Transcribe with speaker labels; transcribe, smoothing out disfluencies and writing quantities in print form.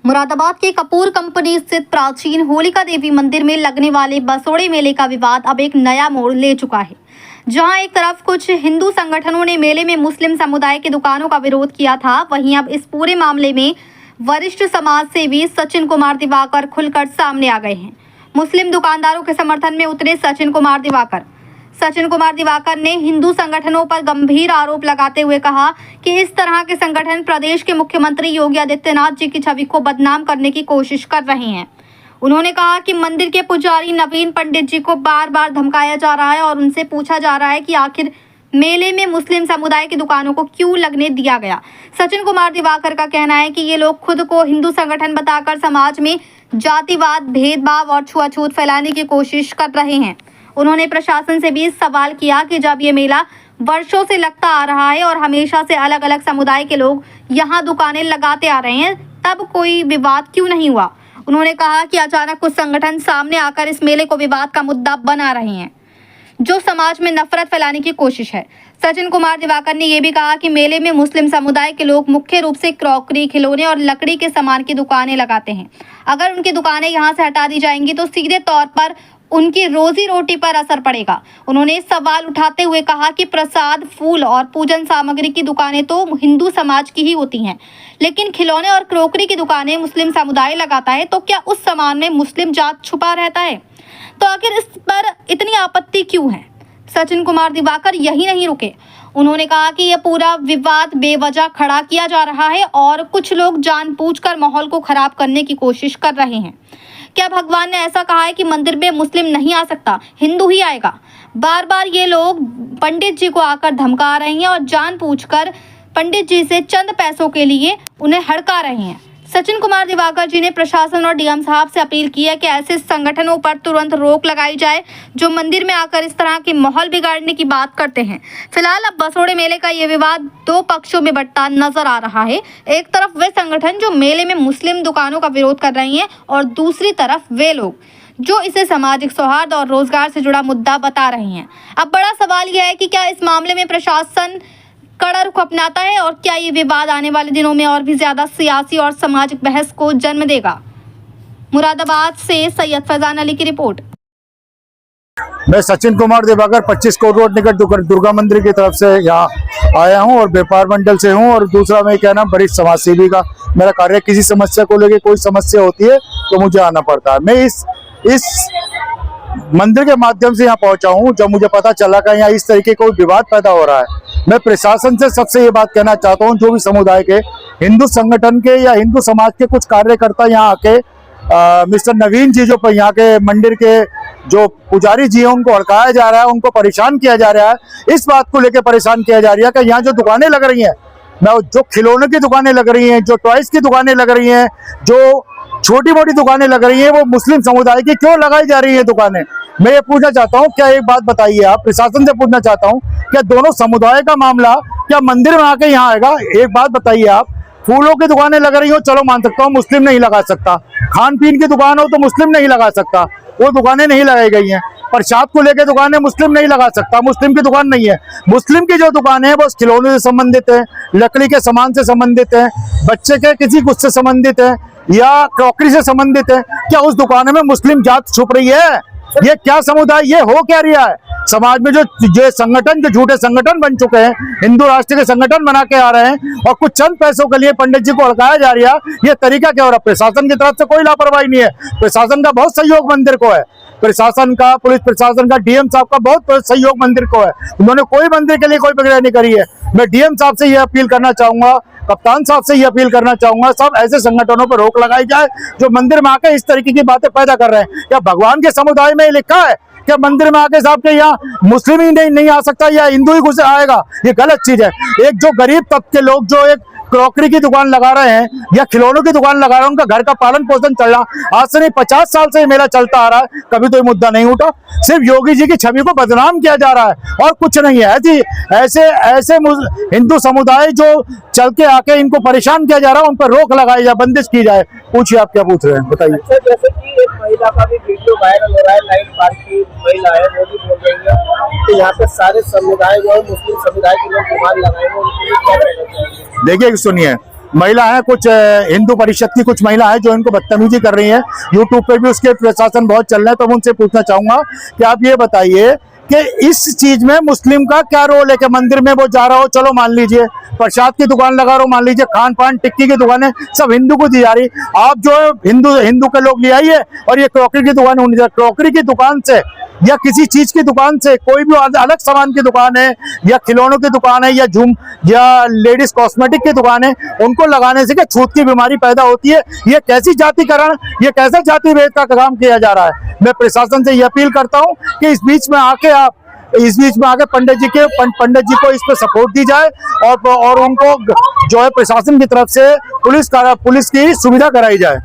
Speaker 1: मुरादाबाद के कपूर कंपनी स्थित प्राचीन होलिका देवी मंदिर में लगने वाले बसोड़े मेले का विवाद अब एक नया मोड़ ले चुका है। जहां एक तरफ कुछ हिंदू संगठनों ने मेले में मुस्लिम समुदाय की दुकानों का विरोध किया था, वहीं अब इस पूरे मामले में वरिष्ठ समाज सेवी सचिन कुमार दिवाकर खुलकर सामने आ गए हैं। मुस्लिम दुकानदारों के समर्थन में उतरे सचिन कुमार दिवाकर ने हिंदू संगठनों पर गंभीर आरोप लगाते हुए कहा कि इस तरह के संगठन प्रदेश के मुख्यमंत्री योगी आदित्यनाथ जी की छवि को बदनाम करने की कोशिश कर रहे हैं। उन्होंने कहा कि मंदिर के पुजारी नवीन पंडित जी को बार बार धमकाया जा रहा है और उनसे पूछा जा रहा है कि आखिर मेले में मुस्लिम समुदाय की दुकानों को क्यों लगने दिया गया। सचिन कुमार दिवाकर का कहना है कि ये लोग खुद को हिंदू संगठन बताकर समाज में जातिवाद, भेदभाव और छुआछूत फैलाने की कोशिश कर रहे हैं। उन्होंने प्रशासन से भी सवाल किया कि जब ये मेला वर्षों से लगता आ रहा है और हमेशा से अलग अलग समुदाय के लोग यहाँ दुकानें लगाते आ रहे हैं, तब कोई विवाद क्यों नहीं हुआ। उन्होंने कहा कि अचानक कुछ संगठन सामने आकर इस मेले को विवाद का मुद्दा बना रहे हैं, जो समाज में नफरत फैलाने की कोशिश है। सचिन कुमार दिवाकर ने यह भी कहा कि मेले में मुस्लिम समुदाय के लोग मुख्य रूप से क्रॉकरी, खिलौने और लकड़ी के सामान की दुकानें लगाते हैं। अगर उनकी दुकानें यहां से हटा दी जाएंगी तो सीधे तौर पर उनकी रोजी रोटी पर असर पड़ेगा। उन्होंने सवाल उठाते हुए कहा कि प्रसाद, फूल और पूजन सामग्री की दुकानें तो हिंदू समाज की ही होती हैं, लेकिन खिलौने और क्रॉकरी की दुकानें मुस्लिम समुदाय लगाता है, तो क्या उस सामान में मुस्लिम जात छुपा रहता है? तो आखिर इस पर इतनी आपत्ति क्यों है? सचिन कुमार दिवाकर यही नहीं रुके। उन्होंने कहा कि यह पूरा विवाद बेवजह खड़ा किया जा रहा है और कुछ लोग जानबूझकर माहौल को खराब करने की कोशिश कर रहे हैं। क्या भगवान ने ऐसा कहा है कि मंदिर में मुस्लिम नहीं आ सकता, हिंदू ही आएगा? बार बार ये लोग पंडित जी को आकर धमका रहे हैं और जानबूझकर पंडित जी से चंद पैसों के लिए उन्हें हड़का रहे हैं। सचिन कुमार दिवाकर जी ने प्रशासन और डीएम साहब से अपील की है कि ऐसे संगठनों पर तुरंत रोक लगाई जाए जो मंदिर में आकर इस तरह के माहौल बिगाड़ने की बात करते हैं। फिलहाल अब बसोड़े मेले का ये विवाद दो पक्षों में बंटा नजर आ रहा है। एक तरफ वे संगठन जो मेले में मुस्लिम दुकानों का विरोध कर रही हैं और दूसरी तरफ वे लोग जो इसे सामाजिक सौहार्द और रोजगार से जुड़ा मुद्दा बता रहे हैं। अब बड़ा सवाल यह है कि क्या इस मामले में प्रशासन कड़ा रुख अपनाता है और क्या ये विवाद आने वाले दिनों में और भी ज्यादा सियासी और सामाजिक बहस को जन्म देगा। मुरादाबाद से सैयद फैजान अली की रिपोर्ट।
Speaker 2: मैं सचिन कुमार दिवाकर 25 कोट रोड निकट दुर्गा मंदिर की तरफ से यहाँ आया हूँ और व्यापार मंडल से हूँ। और दूसरा मैं क्या नाम वरिष्ठ समाज सेवी का मेरा कार्य। किसी समस्या को लेकर कोई समस्या होती है तो मुझे आना पड़ता है। मैं इस मंदिर के माध्यम से यहाँ पहुंचा हूँ जब मुझे पता चला कि यहाँ इस तरीके का विवाद पैदा हो रहा है। मैं प्रशासन से सबसे ये बात कहना चाहता हूँ, जो भी समुदाय के हिंदू संगठन के या हिंदू समाज के कुछ कार्यकर्ता यहाँ आके मिस्टर नवीन जी जो यहाँ के मंदिर के जो पुजारी जी हैं उनको हड़काया जा रहा है, उनको परेशान किया जा रहा है। इस बात को लेकर परेशान किया जा रहा है कि यहाँ जो दुकानें लग रही हैं, जो खिलौनों की दुकानें लग रही हैं, जो टॉयज की दुकानें लग रही हैं, जो छोटी मोटी दुकानें लग रही हैं, वो मुस्लिम समुदाय की क्यों लगाई जा रही है दुकानें? मैं ये पूछना चाहता हूँ, क्या एक बात बताइए आप, प्रशासन से पूछना चाहता हूँ, क्या दोनों समुदाय का मामला क्या मंदिर में आके यहाँ आएगा? एक बात बताइए आप, फूलों की दुकानें लग रही हो चलो मान सकता हूँ, मुस्लिम नहीं लगा सकता। खान पीन की दुकान हो तो मुस्लिम नहीं लगा सकता, वो दुकानें नहीं लगाई गई हैं। प्रसाद को लेकर दुकानें मुस्लिम नहीं लगा सकता, मुस्लिम की दुकान नहीं है। मुस्लिम की जो दुकान है वो खिलौने से संबंधित है, लकड़ी के सामान से संबंधित है, बच्चे के किसी कुछ से संबंधित है या क्रॉकरी से संबंधित है। क्या उस दुकान में मुस्लिम जात छुप रही है? ये क्या समुदाय, ये हो क्या रहा है? समाज में जो संगठन, जो झूठे संगठन बन चुके हैं, हिंदू राष्ट्र के संगठन बना के आ रहे हैं और कुछ चंद पैसों के लिए पंडित जी को हड़काया जा रहा है, ये तरीका क्या हो रहा है? प्रशासन की तरफ से कोई लापरवाही नहीं है, प्रशासन का बहुत सहयोग मंदिर को है, प्रशासन का, पुलिस प्रशासन का, डीएम साहब का बहुत सहयोग मंदिर को है। उन्होंने कोई मंदिर के लिए कोई बगैर नहीं करी है। मैं डीएम साहब से यह अपील करना चाहूंगा, कप्तान साहब से यह अपील करना चाहूंगा, सब ऐसे संगठनों पर रोक लगाई जाए जो मंदिर में आकर इस तरीके की बातें पैदा कर रहे हैं। क्या भगवान के समुदाय में लिखा है क्या मंदिर में आके साहब के यहाँ मुस्लिम ही नहीं आ सकता या हिंदू ही घुस आएगा? ये गलत चीज है। एक जो गरीब तबके लोग जो एक क्रॉकरी की दुकान लगा रहे हैं या खिलौनों की दुकान लगा रहे हैं, उनका घर का पालन पोषण चल रहा, आज से नहीं 50 साल से मेला चलता आ रहा है, कभी तो ये मुद्दा नहीं उठा। सिर्फ योगी जी की छवि को बदनाम किया जा रहा है और कुछ नहीं है। ऐसे हिंदू समुदाय जो चल के आके इनको परेशान किया जा रहा है, उन पर रोक लगाई जाए, बंदिश की जाए। पूछिए आप क्या पूछ रहे हैं, बताइए।
Speaker 3: जैसे कि एक महिला का भी वीडियो वायरल हो रहा है, लाइन पार्क की महिला है, वो भी बोल रही है कि यहाँ पे सारे समुदाय जो है मुस्लिम समुदाय के लोग दुकान लगाए हैं। देखिए
Speaker 2: सुनिए, महिला है, कुछ हिंदू परिषद की कुछ महिला है जो इनको बदतमीजी कर रही है। यूट्यूब पे भी उसके प्रशासन बहुत चल रहे हैं। तो मैं उनसे पूछना चाहूंगा कि आप ये बताइए कि इस चीज में मुस्लिम का क्या रोल है कि मंदिर में वो जा रहा हो, चलो मान लीजिए प्रसाद की दुकान लगा रहा हो, मान लीजिए खान पान टिक्की की दुकानें सब हिंदू को दी जा रही, आप जो है हिंदू के लोग ले आइए और ये क्रॉकरी की दुकान होनी चाहिए। क्रॉकरी की दुकान से या किसी चीज की दुकान से, कोई भी अलग सामान की दुकान है या खिलौनों की दुकान है या या लेडीज कॉस्मेटिक की दुकान है, उनको लगाने से क्या छूत की बीमारी पैदा होती है? ये कैसी जातिकरण, ये कैसा जाति भेद का काम किया जा रहा है? मैं प्रशासन से ये अपील करता हूं कि इस बीच में आके पंडित जी को इस पे सपोर्ट दी जाए और उनको जो है प्रशासन की तरफ से पुलिस की सुविधा कराई जाए।